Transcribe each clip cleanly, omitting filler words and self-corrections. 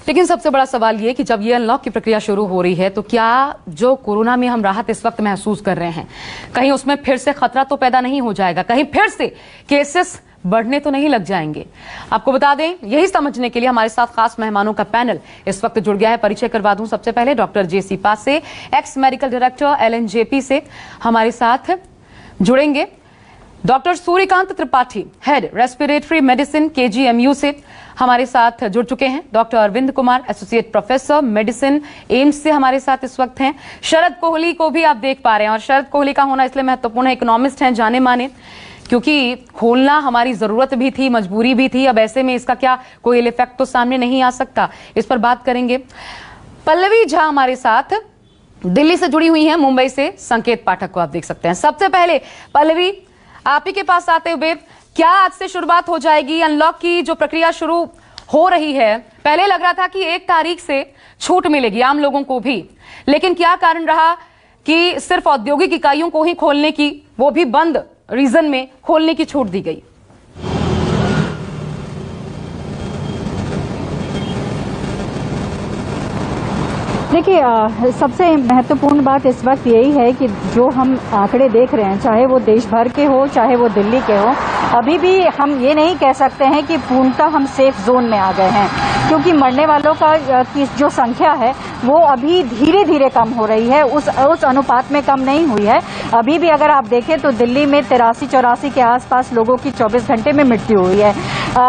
लेकिन सबसे बड़ा सवाल ये कि जब ये अनलॉक की प्रक्रिया शुरू हो रही है तो क्या जो कोरोना में हम राहत इस वक्त महसूस कर रहे हैं, कहीं उसमें फिर से खतरा तो पैदा नहीं हो जाएगा, कहीं फिर से केसेस बढ़ने तो नहीं लग जाएंगे। आपको बता दें, यही समझने के लिए हमारे साथ खास मेहमानों का पैनल इस वक्त जुड़ गया है। परिचय करवा दूं सबसे पहले डॉक्टर जेसी पासे, एक्स मेडिकल डायरेक्टर एलएनजेपी से हमारे साथ जुड़ेंगे। Doctor Suryakant Tripathi, head respiratory medicine KGMU से हमारे साथ जुड़ चुके हैं। Doctor Arvind Kumar, associate professor medicine AIIMS से हमारे साथ इस वक्त हैं। शरद कोहली को भी आप देख पा रहे हैं, और शरद कोहली का होना इसलिए महत्वपूर्ण है, इकोनॉमिस्ट हैं जाने माने, क्योंकि खोलना हमारी जरूरत भी थी, मजबूरी भी थी। अब ऐसे में इसका क्या कोई इफेक्ट तो सामने नहीं आ सकता, इस पर बात करेंगे। पल्लवी झा हमारे साथ दिल्ली से जुड़ी हुई हैं, मुंबई से संकेत पाठक को आप देख सकते हैं। सबसे पहले पल्लवी, आप ही के पास आते हुए, क्या आज से शुरुआत हो जाएगी अनलॉक की जो प्रक्रिया शुरू हो रही है? पहले लग रहा था कि 1 तारीख से छूट मिलेगी आम लोगों को भी, लेकिन क्या कारण रहा कि सिर्फ औद्योगिक इकाइयों को ही खोलने की, वो भी बंद रीजन में खोलने की छूट दी गई? देखिए, सबसे महत्वपूर्ण बात इस वक्त यही है कि जो हम आंकड़े देख रहे हैं, चाहे वो देश भर के हो चाहे वो दिल्ली के हो, अभी भी हम ये नहीं कह सकते हैं कि पूर्णतः हम सेफ जोन में आ गए हैं, क्योंकि मरने वालों की जो संख्या है वो अभी धीरे धीरे कम हो रही है, उस अनुपात में कम नहीं हुई है। अभी भी अगर आप देखें तो दिल्ली में 83-84 के आसपास लोगों की 24 घंटे में मृत्यु हुई है।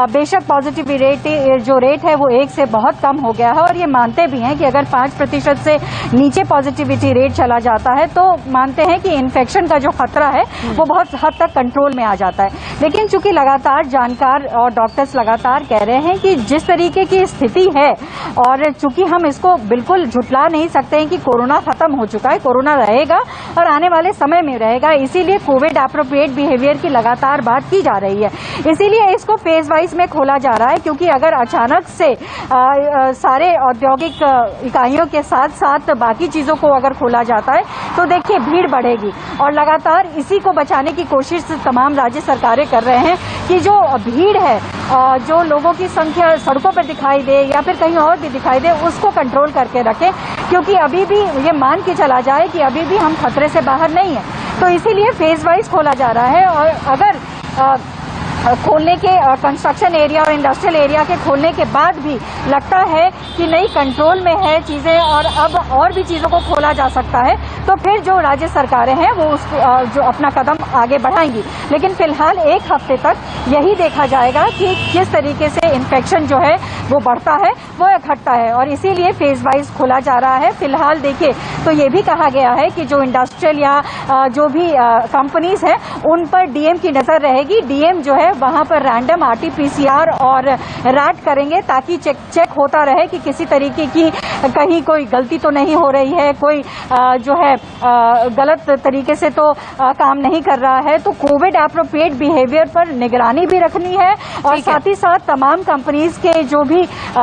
बेशक पॉजिटिविटी जो रेट है वो 1 से बहुत कम हो गया है, और ये मानते भी हैं कि अगर 5% से नीचे पॉजिटिविटी रेट चला जाता है तो मानते हैं कि इन्फेक्शन का जो खतरा है वो बहुत हद तक कंट्रोल में आ जाता है। लेकिन चूंकि लगातार जानकार और डॉक्टर्स लगातार कह रहे हैं कि जिस तरीके की स्थिति है, और चूंकि हम इसको बिल्कुल झुटला नहीं सकते हैं कि कोरोना खत्म हो चुका है, कोरोना रहेगा और आने वाले समय में रहेगा, इसीलिए कोविड एप्रोप्रिएट बिहेवियर की लगातार बात की जा रही है। इसीलिए इसको फेज वाइज में खोला जा रहा है, क्योंकि अगर अचानक से सारे औद्योगिक इकाइयों के साथ साथ बाकी चीजों को अगर खोला जाता है तो देखिए भीड़ बढ़ेगी, और लगातार इसी को बचाने की कोशिश तमाम राज्य सरकारें कर रहे हैं कि जो भीड़ है, जो लोगों की संख्या सड़कों पर दिखाई दे या फिर कहीं और भी दिखाई दे, उसको कंट्रोल करके रखें, क्योंकि अभी भी ये मान के चला जाए कि अभी भी हम खतरे से बाहर नहीं है। तो इसीलिए फेज वाइज खोला जा रहा है, और अगर खोलने के कंस्ट्रक्शन एरिया और इंडस्ट्रियल एरिया के खोलने के बाद भी लगता है कि नहीं कंट्रोल में है चीजें और अब और भी चीजों को खोला जा सकता है, तो फिर जो राज्य सरकारें हैं वो जो अपना कदम आगे बढ़ाएंगी। लेकिन फिलहाल 1 हफ्ते तक यही देखा जाएगा कि किस तरीके से इन्फेक्शन जो है वो बढ़ता है, वो घटता है, और इसीलिए फेज वाइज खोला जा रहा है। फिलहाल देखिए तो ये भी कहा गया है कि जो इंडस्ट्रियल या जो भी कंपनीज हैं उन पर डीएम की नजर रहेगी। डीएम जो है वहां पर रैंडम आरटीपीसीआर और रैट करेंगे, ताकि चेक होता रहे कि किसी तरीके की कहीं कोई गलती तो नहीं हो रही है, कोई जो है गलत तरीके से तो काम नहीं कर रहा है। तो कोविड एप्रोप्रिएट बिहेवियर पर निगरानी भी रखनी है, और साथ ही साथ तमाम कंपनीज के जो भी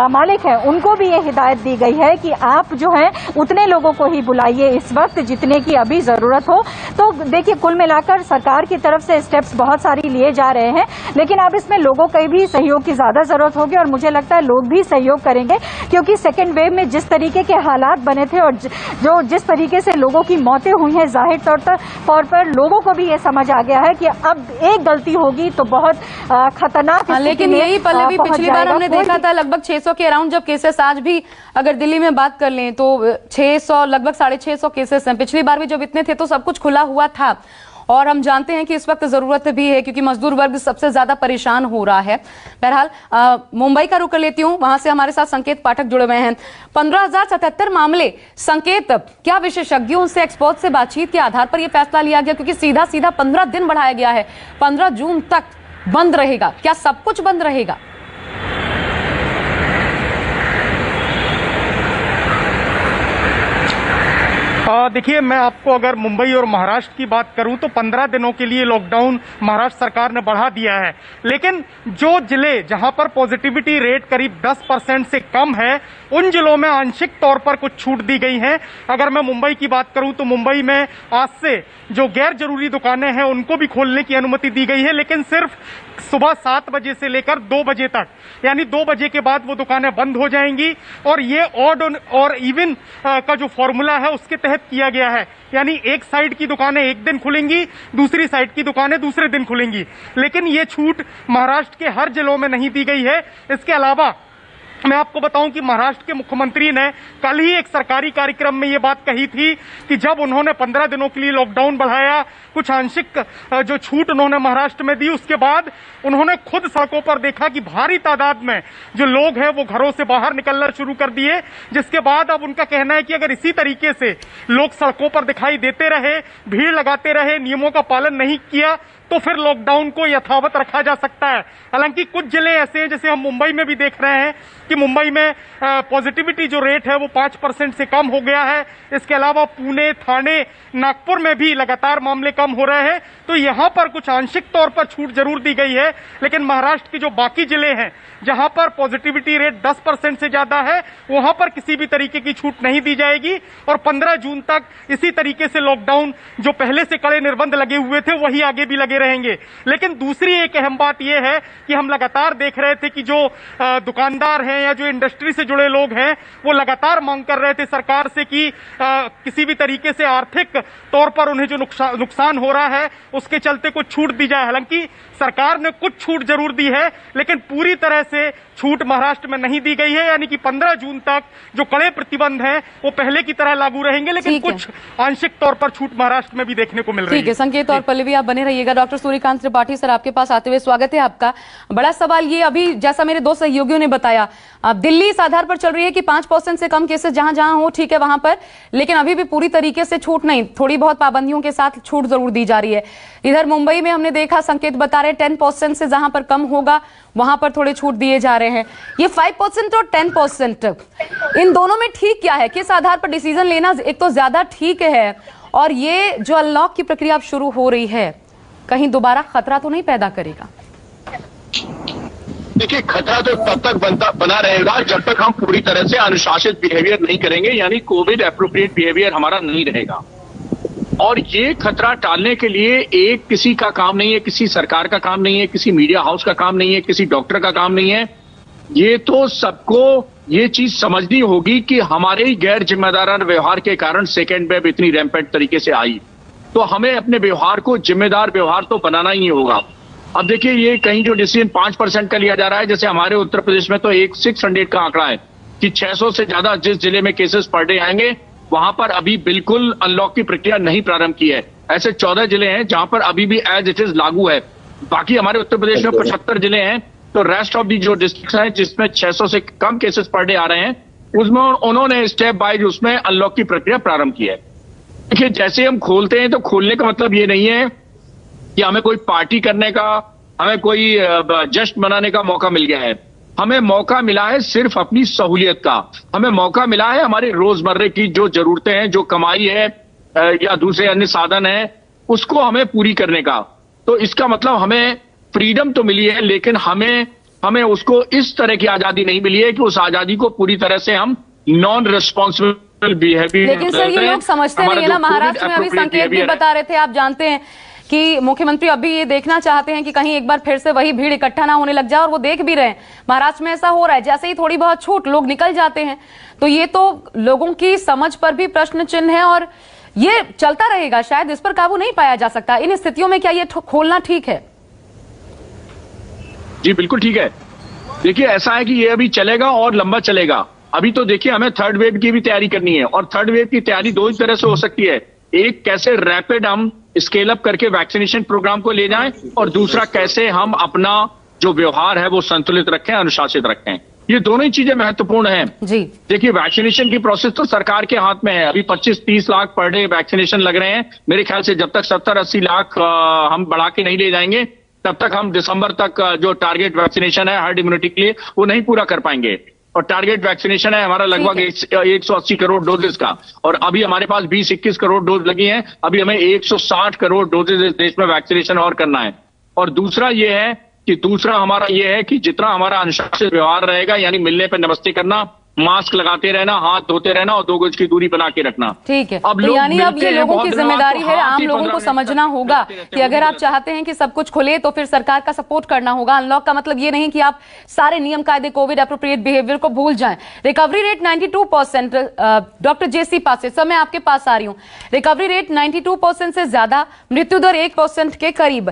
मालिक हैं उनको भी ये हिदायत दी गई है कि आप जो है उतने लोगों को ही बुलाइए इस वक्त जितने की अभी जरूरत हो। तो देखिए, कुल मिलाकर सरकार की तरफ से स्टेप्स बहुत सारी लिए जा रहे हैं, लेकिन अब इसमें लोगों के भी सहयोग की ज्यादा जरूरत होगी, और मुझे लगता है लोग भी सहयोग करेंगे, क्योंकि सेकेंड वेव में जिस तरीके के हालात बने थे और जो जिस तरीके से लोगों की मौतें हुई हैं, जाहिर तौर पर लोगों को भी ये समझ आ गया है कि अब एक गलती होगी तो बहुत खतरनाक। लेकिन यही पल्लवी, पिछली बार हमने देखा था लगभग 600 के अराउंड जब केसेस, आज भी अगर दिल्ली में बात कर लें तो 600, लगभग 650 केसेस हैं। पिछली बार भी जब इतने थे तो सब कुछ खुला हुआ था, और हम जानते हैं कि इस वक्त जरूरत भी है क्योंकि मजदूर वर्ग सबसे ज्यादा परेशान हो रहा है। बहरहाल मुंबई का रुख कर लेती हूँ, वहां से हमारे साथ संकेत पाठक जुड़े हुए हैं। 15,077 मामले। संकेत, क्या विशेषज्ञों से, एक्सपर्ट से बातचीत के आधार पर यह फैसला लिया गया, क्योंकि सीधा 15 दिन बढ़ाया गया है, 15 जून तक बंद रहेगा? क्या सब कुछ बंद रहेगा? देखिए, मैं आपको अगर मुंबई और महाराष्ट्र की बात करूं तो 15 दिनों के लिए लॉकडाउन महाराष्ट्र सरकार ने बढ़ा दिया है। लेकिन जो जिले जहां पर पॉजिटिविटी रेट करीब 10% से कम है, उन जिलों में आंशिक तौर पर कुछ छूट दी गई है। अगर मैं मुंबई की बात करूं तो मुंबई में आज से जो गैर जरूरी दुकानें हैं उनको भी खोलने की अनुमति दी गई है, लेकिन सिर्फ सुबह 7 बजे से लेकर 2 बजे तक, यानी 2 बजे के बाद वो दुकानें बंद हो जाएंगी। और ये ऑड और इवन का जो फॉर्मूला है उसके तहत किया गया है, यानी एक साइड की दुकानें एक दिन खुलेंगी, दूसरी साइड की दुकानें दूसरे दिन खुलेंगी। लेकिन ये छूट महाराष्ट्र के हर जिलों में नहीं दी गई है। इसके अलावा मैं आपको बताऊं कि महाराष्ट्र के मुख्यमंत्री ने कल ही एक सरकारी कार्यक्रम में ये बात कही थी कि जब उन्होंने 15 दिनों के लिए लॉकडाउन बढ़ाया, कुछ आंशिक जो छूट उन्होंने महाराष्ट्र में दी, उसके बाद उन्होंने खुद सड़कों पर देखा कि भारी तादाद में जो लोग हैं वो घरों से बाहर निकलना शुरू कर दिए। जिसके बाद अब उनका कहना है कि अगर इसी तरीके से लोग सड़कों पर दिखाई देते रहे, भीड़ लगाते रहे, नियमों का पालन नहीं किया, तो फिर लॉकडाउन को यथावत रखा जा सकता है। हालांकि कुछ जिले ऐसे हैं, जैसे हम मुंबई में भी देख रहे हैं कि मुंबई में पॉजिटिविटी जो रेट है वो 5% से कम हो गया है। इसके अलावा पुणे, थाने, नागपुर में भी लगातार मामले कम हो रहे हैं। तो यहां पर कुछ आंशिक तौर पर छूट जरूर दी गई है, लेकिन महाराष्ट्र के जो बाकी जिले हैं जहां पर पॉजिटिविटी रेट 10% से ज्यादा है, वहां पर किसी भी तरीके की छूट नहीं दी जाएगी। और 15 जून तक इसी तरीके से लॉकडाउन, जो पहले से कड़े निर्बंध लगे हुए थे, वही आगे भी लगे रहेंगे। लेकिन दूसरी एक अहम बात यह है कि हम लगातार देख रहे थे कि जो दुकानदार हैं या जो इंडस्ट्री से जुड़े लोग हैं, वो लगातार मांग कर रहे थे सरकार से कि किसी भी तरीके से आर्थिक तौर पर उन्हें जो नुकसान हो रहा है उसके चलते कुछ छूट दी जाए। हालांकि सरकार ने कुछ छूट जरूर दी है, लेकिन पूरी तरह से छूट महाराष्ट्र में नहीं दी गई है। यानी कि 15 जून तक जो कड़े प्रतिबंध हैं वो पहले की तरह लागू रहेंगे, लेकिन कुछ आंशिक तौर पर छूट महाराष्ट्र में भी देखने को मिल रही है। ठीक है, संकेत और पल्लवी आप बने रहिएगा। डॉक्टर सूर्यकांत त्रिपाठी सर, आपके पास आते हुए स्वागत है आपका। बड़ा सवाल ये, अभी जैसा मेरे 2 सहयोगियों ने बताया, दिल्ली इस आधार पर चल रही है कि 5% से कम केसेस जहां जहां हो, ठीक है वहां पर, लेकिन अभी भी पूरी तरीके से छूट नहीं, थोड़ी बहुत पाबंदियों के साथ छूट जरूर दी जा रही है। इधर मुंबई में हमने देखा, संकेत बता रहे 10% से जहां पर कम होगा वहां पर थोड़े छूट दिए जा रहे हैं। ये 5% और 10%, इन दोनों में ठीक क्या है? किस आधार पर डिसीजन लेना एक तो ज्यादा ठीक है, और ये जो अनलॉक की प्रक्रिया अब शुरू हो रही है, कहीं दोबारा खतरा तो नहीं पैदा करेगा? देखिए, खतरा तो तब तक बना रहेगा जब तक हम पूरी तरह से अनुशासित बिहेवियर नहीं करेंगे, यानी कोविड एप्रोप्रिएट बिहेवियर हमारा नहीं रहेगा। और ये खतरा टालने के लिए एक किसी का काम नहीं है, किसी सरकार का काम नहीं है, किसी मीडिया हाउस का काम नहीं है, किसी डॉक्टर का काम नहीं है। ये तो सबको ये चीज समझनी होगी कि हमारे ही गैर जिम्मेदाराना व्यवहार के कारण सेकेंड वेव इतनी रैंपेंट तरीके से आई। तो हमें अपने व्यवहार को जिम्मेदार व्यवहार तो बनाना ही होगा। अब देखिए, ये कहीं जो डिसीजन 5% का लिया जा रहा है, जैसे हमारे उत्तर प्रदेश में तो 600 का आंकड़ा है कि 600 से ज्यादा जिस जिले में केसेस पर डे आएंगे वहां पर अभी बिल्कुल अनलॉक की प्रक्रिया नहीं प्रारंभ की है। ऐसे 14 जिले हैं जहां पर अभी भी एज इट इज लागू है। बाकी हमारे उत्तर प्रदेश में 75 जिले हैं। तो रेस्ट ऑफ दी जो डिस्ट्रिक्ट हैं जिसमें 600 से कम केसेस पर डे आ रहे हैं, उसमें उन्होंने स्टेप बाय उसमें अनलॉक की प्रक्रिया प्रारंभ की है। देखिए, जैसे हम खोलते हैं तो खोलने का मतलब ये नहीं है कि हमें कोई पार्टी करने का, हमें कोई जश्न मनाने का मौका मिल गया है। हमें मौका मिला है सिर्फ अपनी सहूलियत का। हमें मौका मिला है हमारे रोजमर्रे की जो जरूरतें हैं, जो कमाई है या दूसरे अन्य साधन हैं, उसको हमें पूरी करने का। तो इसका मतलब हमें फ्रीडम तो मिली है, लेकिन हमें उसको इस तरह की आजादी नहीं मिली है कि उस आजादी को पूरी तरह से हम नॉन रिस्पॉन्सिबल बिहेवियर। लेकिन सर, ये लोग समझते नहीं है ना। महाराष्ट्र में अभी संकेत भी बता रहे थे, आप जानते हैं कि मुख्यमंत्री अभी ये देखना चाहते हैं कि कहीं एक बार फिर से वही भीड़ इकट्ठा ना होने लग जाए, और वो देख भी रहे हैं महाराष्ट्र में ऐसा हो रहा है। जैसे ही थोड़ी बहुत छूट, लोग निकल जाते हैं। तो ये तो लोगों की समझ पर भी प्रश्न चिन्ह है, और ये चलता रहेगा, शायद इस पर काबू नहीं पाया जा सकता। इन स्थितियों में क्या ये खोलना ठीक है? जी बिल्कुल ठीक है। देखिए, ऐसा है कि ये अभी चलेगा और लंबा चलेगा। अभी तो देखिए, हमें थर्ड वेव की भी तैयारी करनी है, और थर्ड वेव की तैयारी 2 ही तरह से हो सकती है। एक, कैसे रैपिड हम स्केल अप करके वैक्सीनेशन प्रोग्राम को ले जाएं, और दूसरा कैसे हम अपना जो व्यवहार है वो संतुलित रखें, अनुशासित रखें। ये दोनों ही चीजें महत्वपूर्ण हैं। जी देखिए, वैक्सीनेशन की प्रोसेस तो सरकार के हाथ में है। अभी 25-30 लाख पर डे वैक्सीनेशन लग रहे हैं। मेरे ख्याल से जब तक 70-80 लाख हम बढ़ा के नहीं ले जाएंगे, तब तक हम दिसंबर तक जो टारगेट वैक्सीनेशन है हर्ड इम्यूनिटी के लिए, वो नहीं पूरा कर पाएंगे। और टारगेट वैक्सीनेशन है हमारा लगभग 180 करोड़ डोजेस का, और अभी हमारे पास 20-21 करोड़ डोज लगी हैं। अभी हमें 160 करोड़ डोजेस इस देश में वैक्सीनेशन और करना है। और दूसरा हमारा ये है कि जितना हमारा अनुशासित व्यवहार रहेगा, यानी मिलने पर नमस्ते करना, मास्क लगाते रहना, हाथ धोते रहना और 2 गज की दूरी बना के रखना। ठीक है, तो यानी अब ये लोगों की जिम्मेदारी है, आम लोगों को समझना होगा कि अगर आप चाहते हैं कि सब कुछ खुले तो फिर सरकार का सपोर्ट करना होगा। अनलॉक का मतलब ये नहीं कि आप सारे नियम कायदे, कोविड एप्रोप्रिएट बिहेवियर को भूल जाएं। रिकवरी रेट 92%, डॉक्टर जेसी पासे, सर मैं आपके पास आ रही हूं। रिकवरी रेट 92% से ज्यादा, मृत्यु दर 1% के करीब।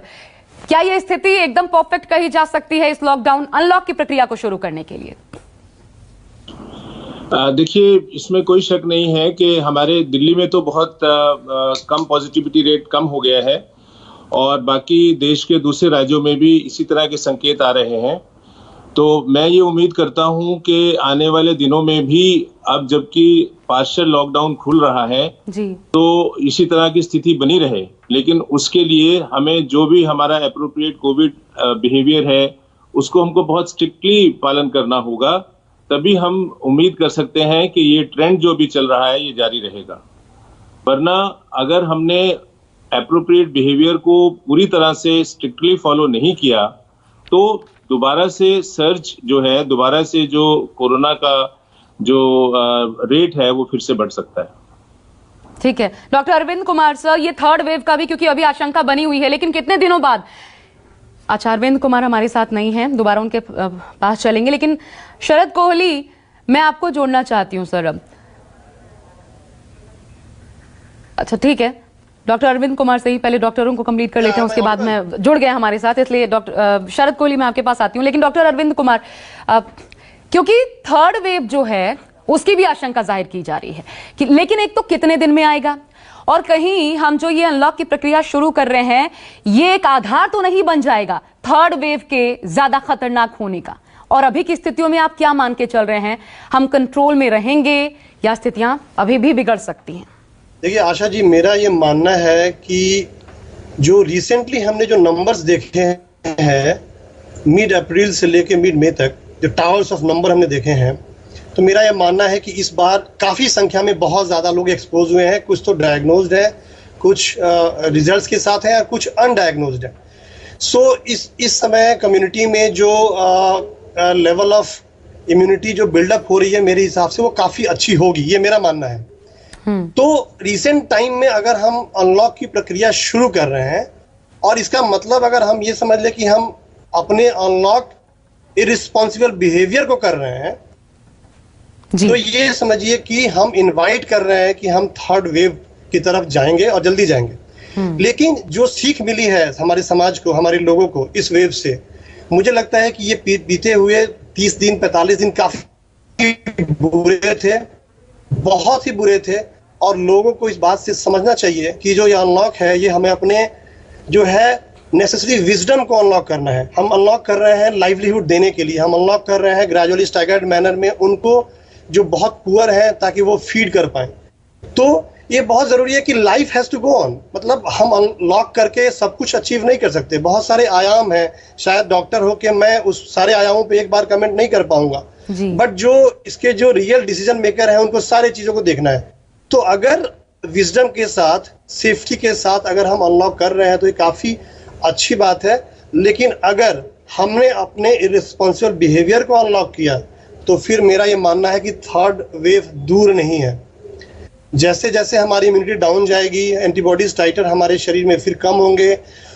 क्या यह स्थिति एकदम परफेक्ट कही जा सकती है इस लॉकडाउन अनलॉक की प्रक्रिया को शुरू करने के लिए? देखिए, इसमें कोई शक नहीं है कि हमारे दिल्ली में तो बहुत कम पॉजिटिविटी रेट कम हो गया है और बाकी देश के दूसरे राज्यों में भी इसी तरह के संकेत आ रहे हैं। तो मैं ये उम्मीद करता हूं कि आने वाले दिनों में भी, अब जबकि पार्शियल लॉकडाउन खुल रहा है जी, तो इसी तरह की स्थिति बनी रहे। लेकिन उसके लिए हमें जो भी हमारा एप्रोप्रिएट कोविड बिहेवियर है उसको हमको बहुत स्ट्रिक्टली पालन करना होगा, तभी हम उम्मीद कर सकते हैं कि ये ट्रेंड जो भी चल रहा है ये जारी रहेगा। वरना अगर हमने एप्रोप्रिएट बिहेवियर को पूरी तरह से स्ट्रिक्टली फॉलो नहीं किया तो दोबारा से सर्ज जो है, दोबारा से जो कोरोना का जो रेट है वो फिर से बढ़ सकता है। ठीक है डॉक्टर अरविंद कुमार सर, ये थर्ड वेव का भी क्योंकि अभी आशंका बनी हुई है, लेकिन कितने दिनों बाद? अच्छा, अरविंद कुमार हमारे साथ नहीं है, दोबारा उनके पास चलेंगे। लेकिन शरद कोहली, मैं आपको जोड़ना चाहती हूं सर अब। अच्छा ठीक है, डॉक्टर अरविंद कुमार से ही पहले डॉक्टरों को कंप्लीट कर लेते हैं, उसके बाद में जुड़ गए हमारे साथ, इसलिए डॉक्टर शरद कोहली मैं आपके पास आती हूं। लेकिन डॉक्टर अरविंद कुमार, क्योंकि थर्ड वेव जो है उसकी भी आशंका जाहिर की जा रही है कि, लेकिन एक तो कितने दिन में आएगा, और कहीं हम जो ये अनलॉक की प्रक्रिया शुरू कर रहे हैं ये एक आधार तो नहीं बन जाएगा थर्ड वेव के ज्यादा खतरनाक होने का? और अभी की स्थितियों में आप क्या मान के चल रहे हैं, हम कंट्रोल में रहेंगे या स्थितियां अभी भी बिगड़ सकती हैं? देखिए आशा जी, मेरा ये मानना है कि जो रिसेंटली हमने जो नंबर्स देखे हैं मिड अप्रैल से लेके मिड मई तक, जो टावर्स ऑफ नंबर हमने देखे हैं, तो मेरा यह मानना है कि इस बार काफ़ी संख्या में बहुत ज़्यादा लोग एक्सपोज हुए हैं। कुछ तो डायग्नोज्ड है, कुछ रिजल्ट्स के साथ हैं और कुछ अनडायग्नोज्ड है। सो इस समय कम्युनिटी में जो लेवल ऑफ इम्यूनिटी जो बिल्डअप हो रही है, मेरे हिसाब से वो काफ़ी अच्छी होगी, ये मेरा मानना है। तो रिसेंट टाइम में अगर हम अनलॉक की प्रक्रिया शुरू कर रहे हैं, और इसका मतलब अगर हम ये समझ लें कि हम अपने अनलॉक इररिस्पॉन्सिबल बिहेवियर को कर रहे हैं, तो ये समझिए कि हम इनवाइट कर रहे हैं कि हम थर्ड वेव की तरफ जाएंगे और जल्दी जाएंगे। लेकिन जो सीख मिली है हमारे समाज को, हमारे लोगों को इस वेव से, मुझे लगता है कि ये बीते हुए 30 दिन 45 दिन काफी बुरे थे, बहुत ही बुरे थे। और लोगों को इस बात से समझना चाहिए कि जो ये अनलॉक है ये हमें अपने जो है नेसेसरी विजडम को अनलॉक करना है। हम अनलॉक कर रहे हैं लाइवलीहुड देने के लिए, हम अनलॉक कर रहे हैं ग्रेजुअली स्टैगर्ड मैनर में उनको जो बहुत पुअर हैं ताकि वो फीड कर पाए। तो ये बहुत जरूरी है कि life has to go on. मतलब हम अनलॉक करके सब कुछ अचीव नहीं कर सकते, बहुत सारे आयाम हैं। शायद डॉक्टर हो के मैं उस सारे आयामों पे एक बार कमेंट नहीं कर पाऊंगा, बट जो इसके जो रियल डिसीजन मेकर हैं उनको सारी चीजों को देखना है। तो अगर विजडम के साथ, सेफ्टी के साथ अगर हम अनलॉक कर रहे हैं तो ये काफी अच्छी बात है। लेकिन अगर हमने अपने इररिस्पॉन्सिबल बिहेवियर को अनलॉक किया तो फिर मेरा ये मानना है कि थर्ड वेव दूर नहीं है। जैसे जैसे हमारी इम्यूनिटी डाउन जाएगी, एंटीबॉडीज टाइटर हमारे शरीर में फिर कम होंगे।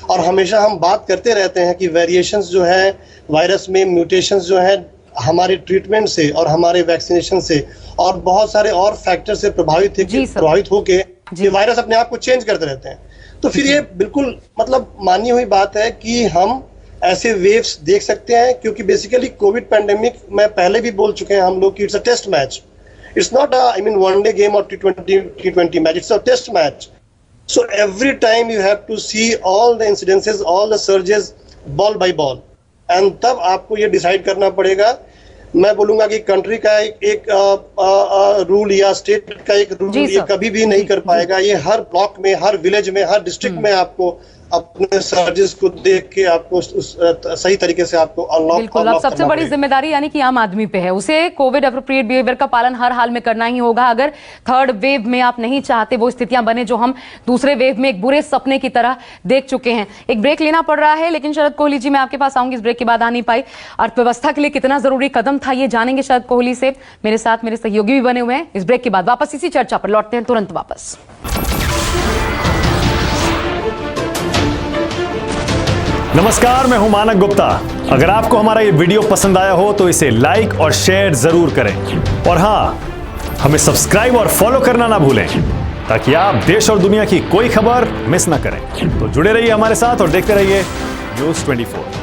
और हमेशा हम बात करते रहते हैं कि वेरिएशंस जो है वायरस में, म्यूटेशंस जो है हमारे ट्रीटमेंट से और हमारे वैक्सीनेशन से और बहुत सारे और फैक्टर से प्रभावित होके ये वायरस अपने आप को चेंज करते रहते हैं। तो फिर ये बिल्कुल मतलब मानी हुई बात है कि हम ऐसे वेव्स देख सकते हैं, क्योंकि बेसिकली कोविड पैंडेमिक में पहले भी बोल चुके हैं हम लोग कि it's a test match. It's not one day game और T20 match, it's a test match. So every time you have to see all the incidences, all the surges, ball by ball, and तब आपको ये decide करना पड़ेगा। मैं बोलूंगा कि country का एक रूल या स्टेट का एक रूल ये कभी भी नहीं कर पाएगा। ये हर ब्लॉक में, हर विलेज में, हर डिस्ट्रिक्ट में आपको अपने सर्जिस को देख के आपको सही तरीके से आपको अनलॉक बिल्कुल। अब सबसे बड़ी जिम्मेदारी यानी कि आम आदमी पे है, उसे कोविड एप्रोप्रिएट बिहेवियर का पालन हर हाल में करना ही होगा। अगर थर्ड वेव में आप नहीं चाहते वो स्थितियां बने जो हम दूसरे वेव में एक बुरे सपने की तरह देख चुके हैं। एक ब्रेक लेना पड़ रहा है, लेकिन शरद कोहली जी मैं आपके पास आऊंगी, इस ब्रेक के बाद आ नहीं पाई। अर्थव्यवस्था के लिए कितना जरूरी कदम था ये जानेंगे शरद कोहली से। मेरे साथ मेरे सहयोगी भी बने हुए हैं। इस ब्रेक के बाद वापस इसी चर्चा पर लौटते हैं, तुरंत वापस। नमस्कार, मैं हूं मानक गुप्ता। अगर आपको हमारा ये वीडियो पसंद आया हो तो इसे लाइक और शेयर जरूर करें, और हां, हमें सब्सक्राइब और फॉलो करना ना भूलें ताकि आप देश और दुनिया की कोई खबर मिस ना करें। तो जुड़े रहिए हमारे साथ और देखते रहिए न्यूज़ 24।